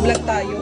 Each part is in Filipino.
Mag-vlog tayo.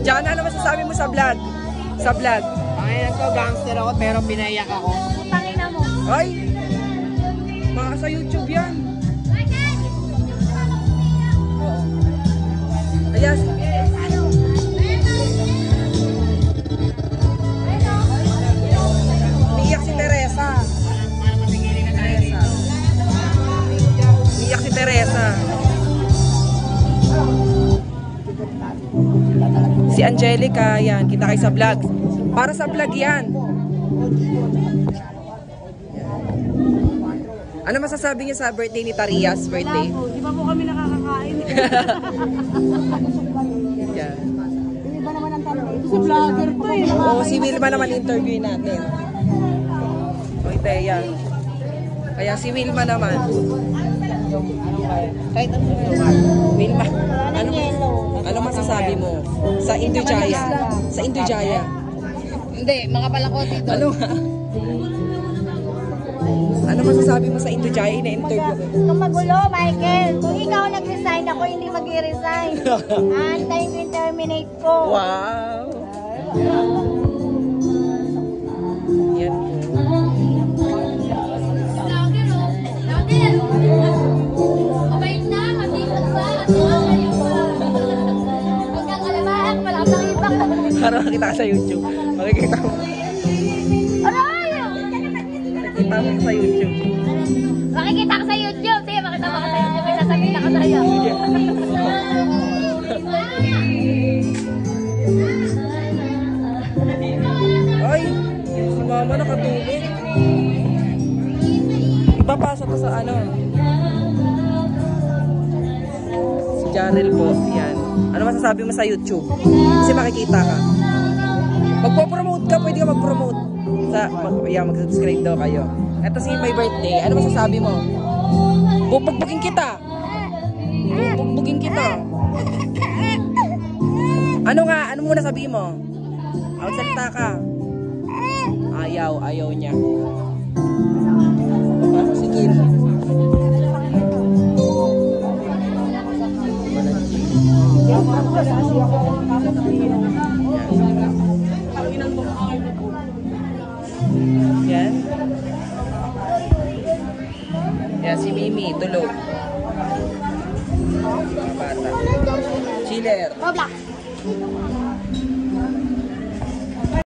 Diyan, ano masasabi mo sa vlog? Sa vlog? Panginan ko, gangster ako pero pinaiyak ako. Pangina mo. Ay! Baka sa YouTube yan. Oo. Ayan. Umiiyak si Teresa. Umiiyak si Teresa. Si Angelica, yan. Kita kayo sa vlog. Para sa vlog yan. Ano masasabi niyo sa birthday ni Tarias? Birthday? Wala po. Di ba po kami nakakakain? Yeah. Hindi ba naman ang tanong? Ito sa vlogger to eh. Oo, si Wilma naman interviewin natin. Oy, Teya. Kaya si Wilma naman. Kahit ano Wilma, ano masasabi mo sa Indujaya? Sa Indujaya? Hindi, mga palako dito. Ano nga? Ano masasabi mo sa Indujaya? Ina-interview ko. Kung magulo, Michael. Kung ikaw nag-resign, ako hindi mag-resign. Antayin ko yung terminate ko. Wow! Yan po. Parang makikita ka sa YouTube. Makikita mo. Makikita mo sa YouTube. Makikita ka sa YouTube. Sige, makita mo ka sa YouTube. May sasabihin ako sa'yo. Ay! Si mama nakatulog. Ipapasa ko sa ano. Si Jarrell po. Yan. Ano masasabi mo sa YouTube? Kasi makikita ka. Magpo-promote ka. Pwede ka mag-promote. Mag-subscribe daw kayo. Ito si my birthday. Ano masasabi mo? Bubugbugin kita. Bubugbugin kita. Ano nga? Ano muna sabihin mo? Salita ka. Ayaw niya. Sige. Yan. Yan si Mimi, tulog. Bata. Chiller. Roblox.